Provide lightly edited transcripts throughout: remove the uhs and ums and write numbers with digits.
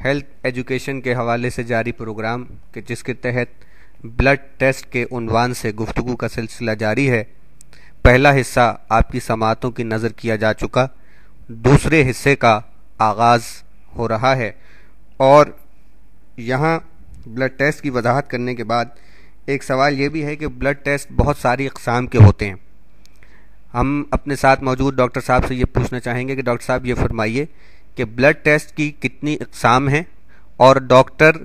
Health education کے حوالے سے جاری پروگرام کہ جس کے تحت بلڈ ٹیسٹ کے عنوان سے گفتگو کا سلسلہ جاری ہے۔ پہلا حصہ آپ کی سماعتوں کی نظر کیا جا چکا، دوسرے حصے کا آغاز ہو رہا ہے، اور یہاں بلڈ ٹیسٹ کی وضاحت کرنے کے بعد ایک سوال یہ بھی ہے کہ بلڈ ٹیسٹ بہت ساری اقسام کے ہوتے ہیں۔ ہم اپنے ساتھ موجود ڈاکٹر صاحب سے یہ پوچھنا چاہیں گے کہ ڈاکٹر صاحب یہ فرمائیے کہ بلڈ ٹیسٹ کی کتنی اقسام ہیں اور ڈاکٹر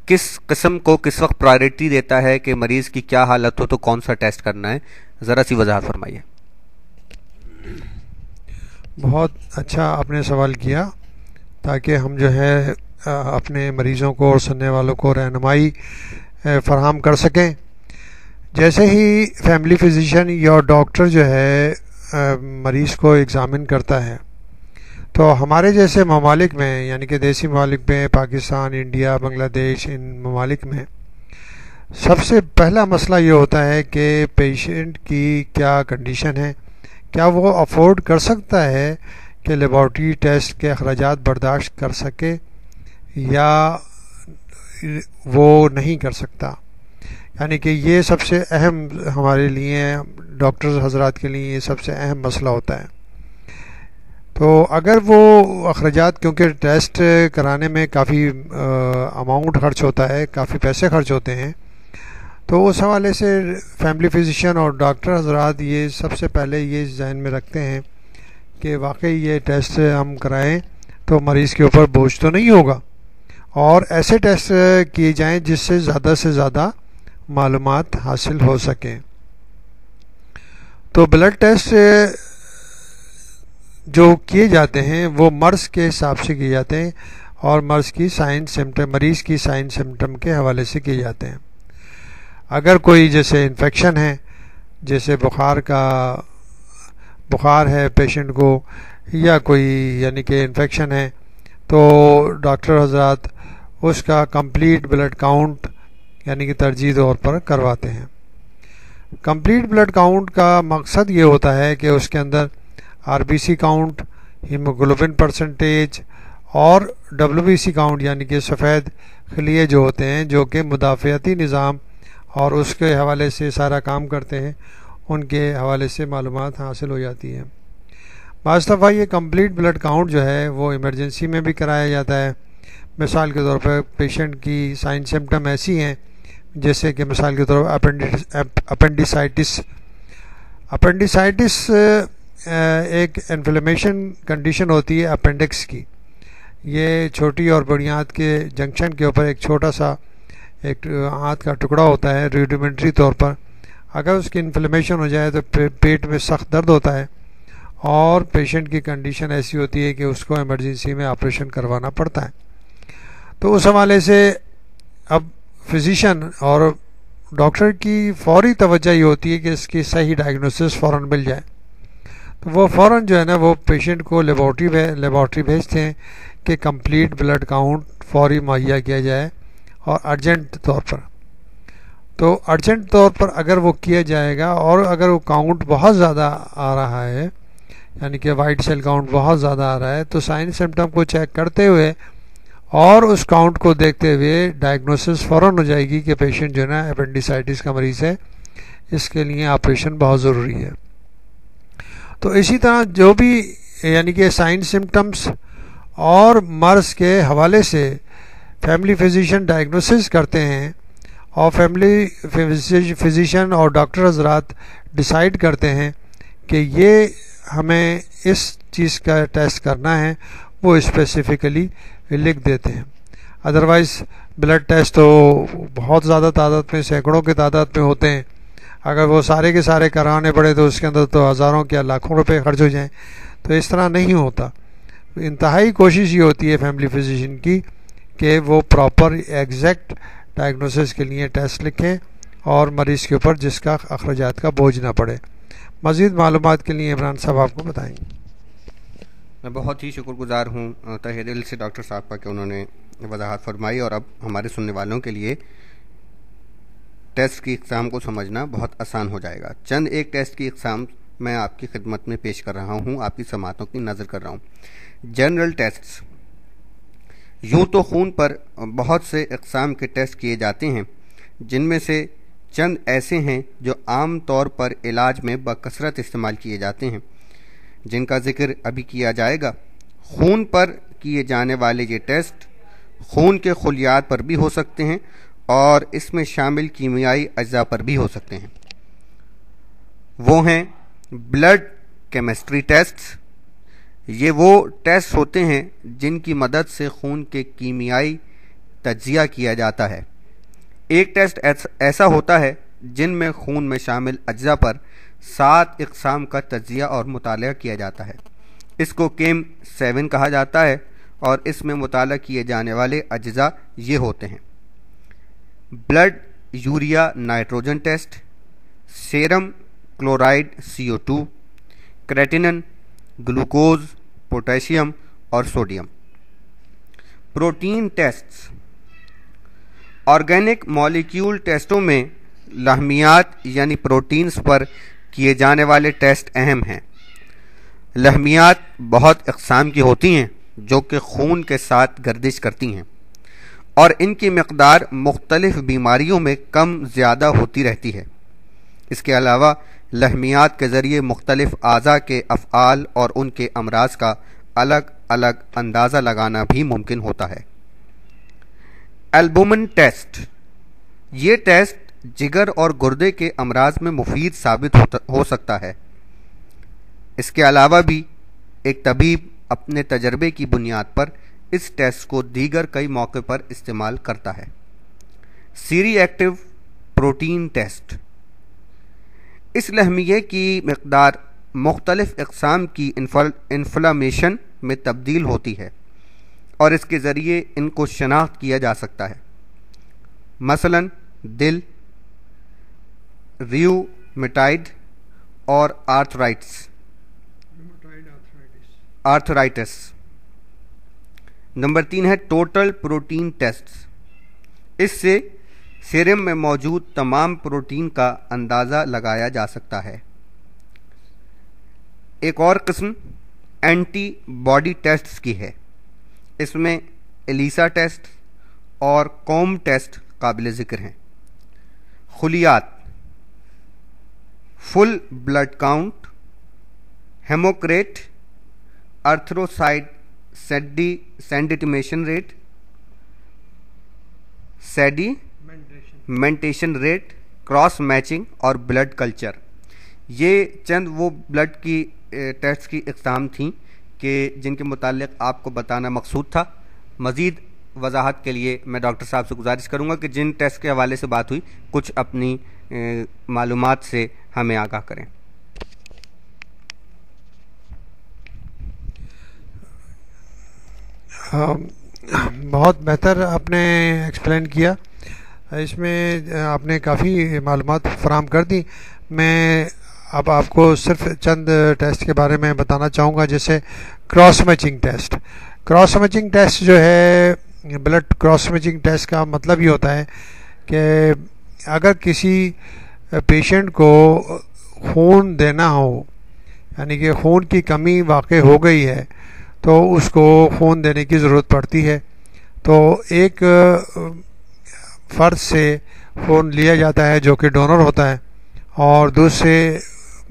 کس قسم کو کس وقت پرائرٹی دیتا ہے کہ مریض کی کیا حالت ہو تو کون سا ٹیسٹ کرنا ہے، ذرا سی وضاحت فرمائیے۔ بہت اچھا آپ نے سوال کیا تاکہ ہم جو ہے اپنے مریضوں کو اور سننے والوں کو رہنمائی فراہم کر سکیں۔ جیسے ہی فیملی فزیشین یا ڈاکٹر جو ہے مریض کو ایگزامن کرتا ہے تو ہمارے جیسے ممالک میں، یعنی کہ دیسی ممالک میں، پاکستان، انڈیا، بنگلہ دیش، ان ممالک میں سب سے پہلا مسئلہ یہ ہوتا ہے کہ پیشنٹ کی کیا کنڈیشن ہے، کیا وہ افورڈ کر سکتا ہے کہ لیبارٹری ٹیسٹ کے اخراجات برداشت کر سکے یا وہ نہیں کر سکتا۔ یعنی کہ یہ سب سے اہم ہمارے لیے، ڈاکٹرز حضرات کے لیے یہ سب سے اہم مسئلہ ہوتا ہے۔ تو اگر وہ اخراجات، کیونکہ ٹیسٹ کرانے میں کافی اماؤنٹ خرچ ہوتا ہے، کافی پیسے خرچ ہوتے ہیں، تو اس حوالے سے فیملی فزیشین اور ڈاکٹر حضرات یہ سب سے پہلے یہ ذہن میں رکھتے ہیں کہ واقعی یہ ٹیسٹ ہم کرائیں تو مریض کے اوپر بوجھ تو نہیں ہوگا، اور ایسے ٹیسٹ کیے جائیں جس سے زیادہ معلومات حاصل ہو سکیں۔ تو بلڈ ٹیسٹ جو کیے جاتے ہیں وہ مرض کے حساب سے کیے جاتے ہیں اور مریض کی سائن سمٹم کے حوالے سے کیے جاتے ہیں۔ اگر کوئی جیسے انفیکشن ہے، جیسے بخار ہے پیشنٹ کو، یا کوئی یعنی کہ انفیکشن ہے، تو ڈاکٹر حضرات اس کا کمپلیٹ بلڈ کاؤنٹ یعنی کہ ترجیحی طور پر کرواتے ہیں۔ کمپلیٹ بلڈ کاؤنٹ کا مقصد یہ ہوتا ہے کہ اس کے اندر R B C count, haemoglobin percentage اور ڈبلیو بی سی کاؤنٹ یعنی کہ سفید خلیے جو ہوتے ہیں، جو کہ مدافعتی نظام اور اس کے حوالے سے سارا کام کرتے ہیں، ان کے حوالے سے معلومات حاصل ہو جاتی ہیں۔ بعض دفعہ یہ کمپلیٹ بلڈ کاؤنٹ جو ہے وہ ایمرجنسی میں بھی کرایا جاتا ہے۔ مثال کے طور پر پیشنٹ کی سائن سمٹم ایسی ہیں جیسے کہ مثال کے طور پر اپینڈیسائٹس ایک انفلیمیشن کنڈیشن ہوتی ہے اپینڈکس کی۔ یہ چھوٹی اور بڑی آنت کے جنکشن کے اوپر ایک چھوٹا سا ایک آنت کا ٹکڑا ہوتا ہے ریڈیومنٹری طور پر۔ اگر اس کی انفلیمیشن ہو جائے تو پیٹ میں سخت درد ہوتا ہے اور پیشنٹ کی کنڈیشن ایسی ہوتی ہے کہ اس کو ایمرجنسی میں آپریشن کروانا پڑتا ہے۔ تو اس حوالے سے اب فزیشین اور ڈاکٹر کی فوری توجہ یہ ہوتی ہے کہ اس کی صحیح ڈائگنوسس فوراً مل جائے، تو وہ فوراً جو ہے نا وہ پیشنٹ کو لیبارٹری بھیجتے ہیں کہ کمپلیٹ بلڈ کاؤنٹ فوری مہیا کیا جائے اور ارجنٹ طور پر۔ تو ارجنٹ طور پر اگر وہ کیا جائے گا اور اگر وہ کاؤنٹ بہت زیادہ آ رہا ہے، یعنی کہ وائٹ سیل کاؤنٹ بہت زیادہ آ رہا ہے، تو سائن سمٹم کو چیک کرتے ہوئے اور اس کاؤنٹ کو دیکھتے ہوئے ڈائگنوسس فوراً ہو جائے گی کہ پیشنٹ جو ہے نا اپینڈیسائٹس کا مریض ہے، اس کے لیے آپریشن بہت ضروری ہے۔ تو اسی طرح جو بھی یعنی کہ سائن سمٹمس اور مرض کے حوالے سے فیملی فزیشین ڈائگنوسس کرتے ہیں اور فیملی فزیشین اور ڈاکٹر حضرات ڈیسائیڈ کرتے ہیں کہ یہ ہمیں اس چیز کا ٹیسٹ کرنا ہے، وہ اسپیسیفکلی لکھ دیتے ہیں۔ ادروائز بلڈ ٹیسٹ تو بہت زیادہ تعداد میں، سینکڑوں کی تعداد میں ہوتے ہیں، اگر وہ سارے کے سارے کرانے پڑے تو اس کے اندر تو ہزاروں کیا لاکھوں روپے خرچ ہو جائیں، تو اس طرح نہیں ہوتا۔ انتہائی کوشش یہ ہوتی ہے فیملی فزیشین کی کہ وہ پراپر ایگزیکٹ ڈائگنوسس کے لیے ٹیسٹ لکھیں اور مریض کے اوپر جس کا اخراجات کا بوجھ نہ پڑے۔ مزید معلومات کے لیے عمران صاحب آپ کو بتائیں گے۔ میں بہت ہی شکر گزار ہوں تہہ دل سے ڈاکٹر صاحب کا کہ انہوں نے وضاحت فرمائی، اور اب ہمارے سننے والوں کے لیے ٹیسٹ کی اقسام کو سمجھنا بہت آسان ہو جائے گا۔ چند ایک ٹیسٹ کی اقسام میں آپ کی خدمت میں پیش کر رہا ہوں، آپ کی سماعتوں کی نظر کر رہا ہوں۔ جنرل ٹیسٹس، یوں تو خون پر بہت سے اقسام کے ٹیسٹ کیے جاتے ہیں، جن میں سے چند ایسے ہیں جو عام طور پر علاج میں بکثرت استعمال کیے جاتے ہیں، جن کا ذکر ابھی کیا جائے گا۔ خون پر کیے جانے والے یہ ٹیسٹ خون کے خلیات پر بھی ہو سکتے ہیں اور اس میں شامل کیمیائی اجزاء پر بھی ہو سکتے ہیں۔ وہ ہیں بلڈ کیمسٹری ٹیسٹس۔ یہ وہ ٹیسٹ ہوتے ہیں جن کی مدد سے خون کے کیمیائی تجزیہ کیا جاتا ہے۔ ایک ٹیسٹ ایسا ہوتا ہے جن میں خون میں شامل اجزاء پر 7 اقسام کا تجزیہ اور مطالعہ کیا جاتا ہے۔ اس کو کیم 7 کہا جاتا ہے اور اس میں مطالعہ کیے جانے والے اجزاء یہ ہوتے ہیں: blood urea nitrogen test, serum chloride CO2، creatinine, glucose, potassium اور sodium. Protein tests. Organic molecule ٹیسٹوں میں لحمیات یعنی پروٹینز پر کیے جانے والے ٹیسٹ اہم ہیں۔ لحمیات بہت اقسام کی ہوتی ہیں جو کہ خون کے ساتھ گردش کرتی ہیں اور ان کی مقدار مختلف بیماریوں میں کم زیادہ ہوتی رہتی ہے۔ اس کے علاوہ لحمیات کے ذریعے مختلف اعضاء کے افعال اور ان کے امراض کا الگ الگ اندازہ لگانا بھی ممکن ہوتا ہے۔ البومن ٹیسٹ۔ یہ ٹیسٹ جگر اور گردے کے امراض میں مفید ثابت ہو سکتا ہے۔ اس کے علاوہ بھی ایک طبیب اپنے تجربے کی بنیاد پر اس ٹیسٹ کو دیگر کئی موقع پر استعمال کرتا ہے۔ سیری ایکٹیو پروٹین ٹیسٹ۔ اس لحمیے کی مقدار مختلف اقسام کی انفلامیشن میں تبدیل ہوتی ہے اور اس کے ذریعے ان کو شناخت کیا جا سکتا ہے، مثلا دل، ریومیٹائڈ اور آرتھرائٹس۔ نمبر 3 ہے ٹوٹل پروٹین ٹیسٹس۔ اس سے سیرم میں موجود تمام پروٹین کا اندازہ لگایا جا سکتا ہے۔ ایک اور قسم اینٹی باڈی ٹیسٹس کی ہے۔ اس میں ایلیسا ٹیسٹ اور کوم ٹیسٹ قابل ذکر ہیں۔ خلیات: full blood count, haematocrit, erythrocyte sedimentation rate, sedimentation rate, cross matching اور بلڈ کلچر۔ یہ چند وہ بلڈ کی ٹیسٹ کی اقسام تھیں کہ جن کے متعلق آپ کو بتانا مقصود تھا۔ مزید وضاحت کے لیے میں ڈاکٹر صاحب سے گزارش کروں گا کہ جن ٹیسٹ کے حوالے سے بات ہوئی کچھ اپنی معلومات سے ہمیں آگاہ کریں۔ بہت بہتر آپ نے ایکسپلین کیا، اس میں آپ نے کافی معلومات فراہم کر دی۔ میں اب آپ کو صرف چند ٹیسٹ کے بارے میں بتانا چاہوں گا، جیسے cross matching test. Cross matching test جو ہے، بلڈ کراس میچنگ ٹیسٹ کا مطلب یہ ہوتا ہے کہ اگر کسی پیشنٹ کو خون دینا ہو، یعنی کہ خون کی کمی واقع ہو گئی ہے تو اس کو خون دینے کی ضرورت پڑتی ہے، تو ایک فرد سے خون لیا جاتا ہے جو کہ ڈونر ہوتا ہے، اور دوسرے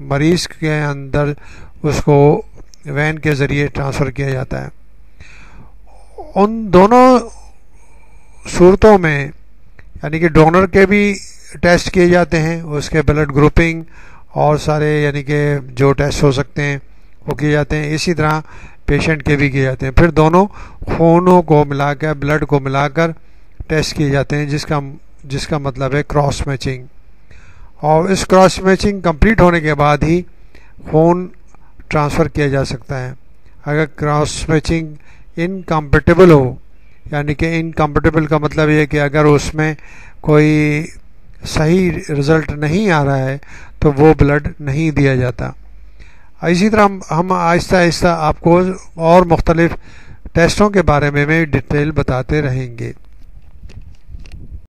مریض کے اندر اس کو وین کے ذریعے ٹرانسفر کیا جاتا ہے۔ ان دونوں صورتوں میں یعنی کہ ڈونر کے بھی ٹیسٹ کیے جاتے ہیں، اس کے بلڈ گروپنگ اور سارے یعنی کہ جو ٹیسٹ ہو سکتے ہیں وہ کیے جاتے ہیں، اسی طرح پیشنٹ کے بھی کیے جاتے ہیں۔ پھر دونوں خونوں کو ملا کر، بلڈ کو ملا کر ٹیسٹ کیے جاتے ہیں، جس کا مطلب ہے کراس میچنگ۔ اور اس کراس میچنگ کمپلیٹ ہونے کے بعد ہی خون ٹرانسفر کیا جا سکتا ہے۔ اگر کراس میچنگ انکمپیٹیبل ہو، یعنی کہ انکمپیٹیبل کا مطلب یہ ہے کہ اگر اس میں کوئی صحیح رزلٹ نہیں آ رہا ہے تو وہ بلڈ نہیں دیا جاتا۔ اسی طرح ہم آہستہ آہستہ آپ کو اور مختلف ٹیسٹوں کے بارے میں ڈیٹیل بتاتے رہیں گے۔